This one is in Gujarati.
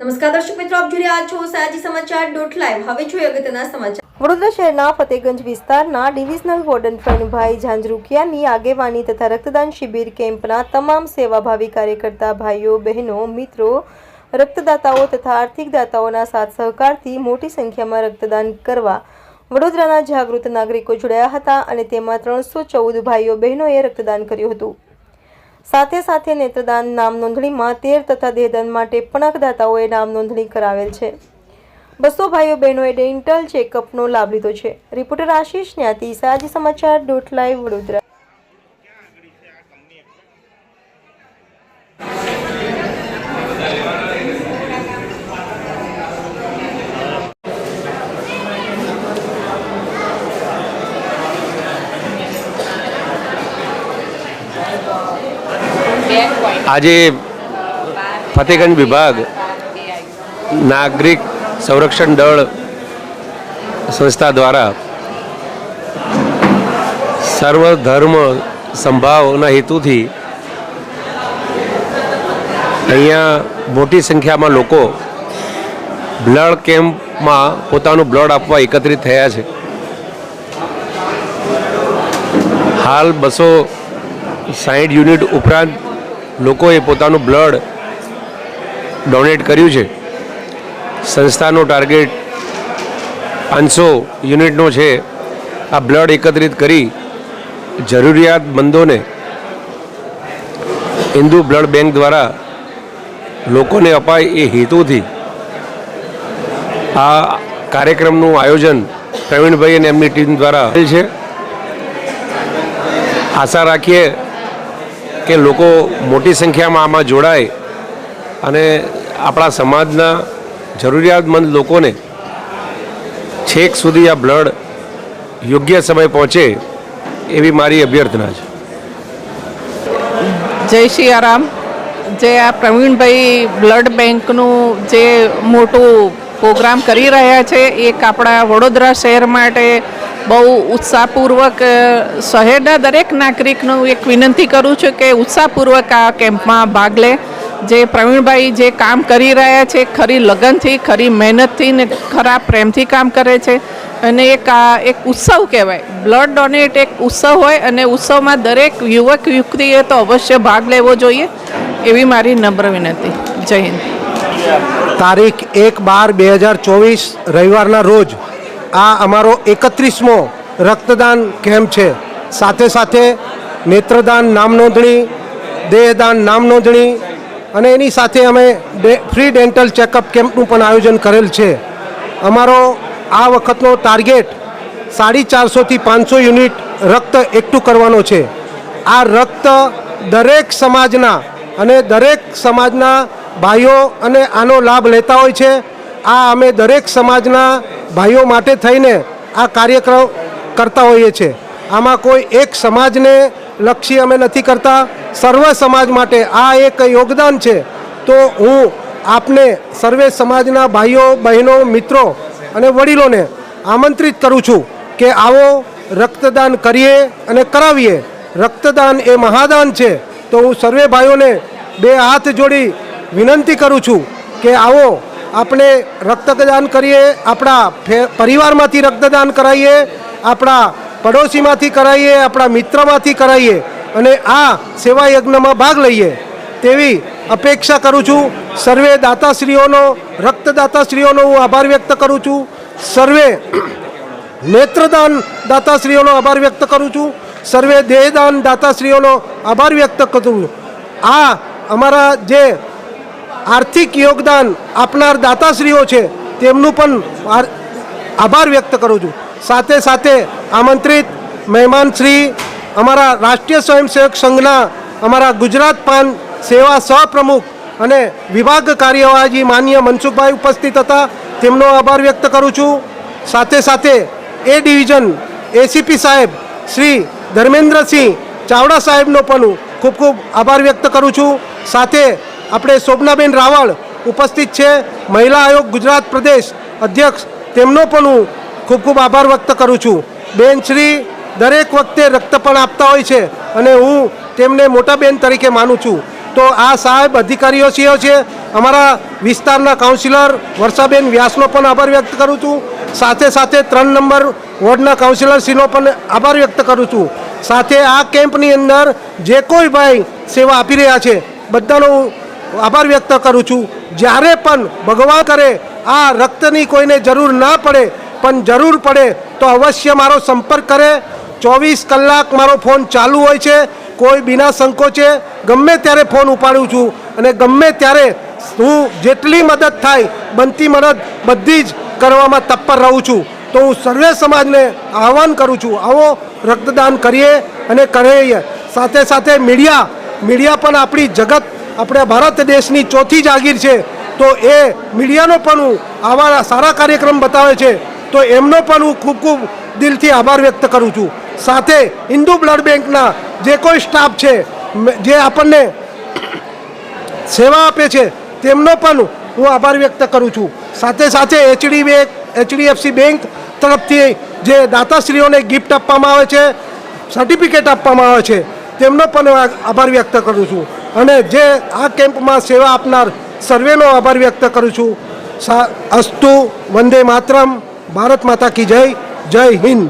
નમસ્કાર દર્શક મિત્રો, આપ જોઈ રહ્યા છો સયાજી સમાચાર .live। હવે જોઈએ અગત્યના સમાચાર। વડોદરા શહેરના ફતેગંજ વિસ્તારના ડિવિઝનલ વોર્ડન ફણભાઈ ઝાંઝરુકિયાની આગેવાની તથા રક્તદાન શિબિર કેમ્પના તમામ સેવાભાવી કાર્યકર્તા ભાઈઓ બહેનો મિત્રો રક્તદાતાઓ તથા આર્થિક દાતાઓના સાથ સહકારથી મોટી સંખ્યામાં રક્તદાન કરવા વડોદરાના જાગૃત નાગરિકો જોડાયા હતા અને તેમાં 314 ભાઈઓ બહેનોએ રક્તદાન કર્યું હતું। સાથે સાથે નેત્રદાન નામ નોંધણીમાં 13 તથા દેહદાન માટે પણ દાતાઓએ નામ નોંધણી કરાવેલ છે। 200 ભાઈઓ બહેનોએ ડેન્ટલ ચેકઅપનો લાભ લીધો છે। રિપોર્ટર આશીષ ન્યાતી, સયાજી સમાચાર .live વડોદરા। આજે ફતેગંજ વિભાગ નાગરિક સંરક્ષણ દળ સંસ્થા દ્વારા સર્વધર્મ સંભાવના હેતુથી અહીંયા મોટી સંખ્યામાં લોકો બ્લડ કેમ્પમાં પોતાનું બ્લડ આપવા એકત્રિત થયા છે। હાલ 260 યુનિટ ઉપરાંત લોકોએ પોતાનું બ્લડ ડોનેટ કર્યું છે। સંસ્થાનો ટાર્ગેટ 500 યુનિટનો છે। આ બ્લડ એકત્રિત કરી જરૂરિયાતમંદોને હિન્દુ બ્લડ બેંક દ્વારા લોકોને અપાય એ હેતુથી આ કાર્યક્રમનું આયોજન પ્રવીણભાઈ અને એમની ટીમ દ્વારા થયેલ છે। આશા રાખીએ કે લોકો મોટી સંખ્યામાં આમાં જોડાય અને આપણા સમાજના જરૂરિયાતમંદ લોકોને છેક સુધી આ બ્લડ યોગ્ય સમય પહોંચે એવી મારી અભ્યર્થના છે। જય સિયારામ। જે આ પ્રવીણભાઈ બ્લડ બેંકનું જે મોટું પ્રોગ્રામ કરી રહ્યા છે, એક આપણા વડોદરા શહેર માટે બહુ ઉત્સાહપૂર્વક શહેરના દરેક નાગરિકનું એક વિનંતી કરું છું કે ઉત્સાહપૂર્વક આ કેમ્પમાં ભાગ લે। જે પ્રવીણભાઈ જે કામ કરી રહ્યા છે, ખરી લગનથી, ખરી મહેનતથી ને ખરા પ્રેમથી કામ કરે છે અને એક ઉત્સવ કહેવાય। બ્લડ ડોનેટ એક ઉત્સવ હોય અને ઉત્સવમાં દરેક યુવક યુવતીએ તો અવશ્ય ભાગ લેવો જોઈએ એવી મારી નમ્ર વિનંતી। જય હિન્દ। તારીખ 1/12/2024 રવિવારના રોજ આ અમારો 31મો રક્તદાન કેમ્પ છે। સાથે સાથે નેત્રદાન નામ નોંધણી, દેહદાન નામ નોંધણી અને એની સાથે અમે ફ્રી ડેન્ટલ ચેકઅપ કેમ્પનું પણ આયોજન કરેલ છે। અમારો આ વખતનો ટાર્ગેટ 450 થી 500 યુનિટ રક્ત એકઠું કરવાનો છે। આ રક્ત દરેક સમાજના અને દરેક સમાજના ભાઈઓ અને આનો લાભ લેતા હોય છે। આ અમે દરેક સમાજના ભાઈઓ માટે થઈને આ કાર્યક્રમ કરતા હોઈએ છીએ। આમાં કોઈ એક સમાજને લક્ષી અમે નથી કરતા, સર્વ સમાજ માટે આ એક યોગદાન છે। તો હું આપને સર્વે સમાજના ભાઈઓ બહેનો મિત્રો અને વડીલોને આમંત્રિત કરું છું કે આવો રક્તદાન કરીએ અને કરાવીએ। રક્તદાન એ મહાદાન છે। તો હું સર્વે ભાઈઓને બે હાથ જોડી વિનંતી કરું છું કે આવો આપણે રક્તદાન કરીએ, આપણા પરિવારમાંથી રક્તદાન કરાવીએ, આપણા પડોશીમાંથી કરાવીએ, આપણા મિત્રમાંથી કરાવીએ અને આ સેવા યજ્ઞમાં ભાગ લઈએ તેવી અપેક્ષા કરું છું। સર્વે દાતાશ્રીઓનો, રક્તદાતાશ્રીઓનો હું આભાર વ્યક્ત કરું છું। સર્વે નેત્રદાન દાતાશ્રીઓનો આભાર વ્યક્ત કરું છું। સર્વે દેહદાન દાતાશ્રીઓનો આભાર વ્યક્ત કરું છું। આ અમારા જે આર્થિક યોગદાન આપનાર દાતાશ્રીઓ છે તેમનું પણ આભાર વ્યક્ત કરું છું। સાથે સાથે આમંત્રિત મહેમાન શ્રી અમારા રાષ્ટ્રીય સ્વયંસેવક સંઘના અમારા ગુજરાત પાન સેવા સહપ્રમુખ અને વિભાગ કાર્યવાહી માન્ય મનસુખભાઈ ઉપસ્થિત હતા, તેમનો આભાર વ્યક્ત કરું છું। સાથે સાથે એ ડિવિઝન એસીપી સાહેબ શ્રી ધર્મેન્દ્રસિંહ ચાવડા સાહેબનો પણ ખૂબ ખૂબ આભાર વ્યક્ત કરું છું। સાથે આપણે શોભનાબેન રાવળ ઉપસ્થિત છે, મહિલા આયોગ ગુજરાત પ્રદેશ અધ્યક્ષ, તેમનો પણ હું ખૂબ ખૂબ આભાર વ્યક્ત કરું છું। બેન શ્રી દરેક વખતે રક્ત પણ આપતા હોય છે અને હું તેમને મોટા બેન તરીકે માનું છું। તો આ સાહેબ અધિકારીઓ છે, અમારા વિસ્તારના કાઉન્સિલર વર્ષાબેન વ્યાસનો પણ આભાર વ્યક્ત કરું છું. સાથે સાથે 3 નંબર વોર્ડના કાઉન્સિલરશ્રીનો પણ આભાર વ્યક્ત કરું છું. સાથે આ કેમ્પની અંદર જે કોઈ ભાઈ સેવા આપી રહ્યા છે બધાનો હું આભાર વ્યક્ત કરું છું. જ્યારે પણ ભગવાન કરે આ રક્તની કોઈને જરૂર ના પડે પણ જરૂર પડે તો અવશ્ય મારો સંપર્ક કરે. 24 કલાક મારો ફોન ચાલુ હોય છે. કોઈ બિના સંકોચે ગમે ત્યારે ફોન ઉપાડું છું અને ગમે ત્યારે હું જેટલી મદદ થાય બનતી મદદ બધી જ કરવામાં તત્પર રહું છું. તો હું સર્વે સમાજને આહ્વાન કરું છું, આવો રક્તદાન કરીએ અને કરીએ. સાથે સાથે મીડિયા પણ આપણી જગત, આપણા ભારત દેશની ચોથી જાગીર છે. તો એ મીડિયાનો પણ હું આવા સારા કાર્યક્રમ બતાવે છે તો એમનો પણ હું ખૂબ ખૂબ દિલથી આભાર વ્યક્ત કરું છું. સાથે હિન્દુ બ્લડ બેંકના જે કોઈ સ્ટાફ છે જે આપણને સેવા આપે છે તેમનો પણ હું આભાર વ્યક્ત કરું છું. સાથે સાથે HDFC બેંક તરફથી જે દાતાશ્રીઓને ગિફ્ટ આપવામાં આવે છે, સર્ટિફિકેટ આપવામાં આવે છે તેમનો પણ આભાર વ્યક્ત કરું છું. અને જે આ કેમ્પમાં સેવા આપનાર સર્વેનો આભાર વ્યક્ત કરું છું. અસ્તુ, વંદે માતરમ, ભારત માતા કી જય, જય હિન્દ.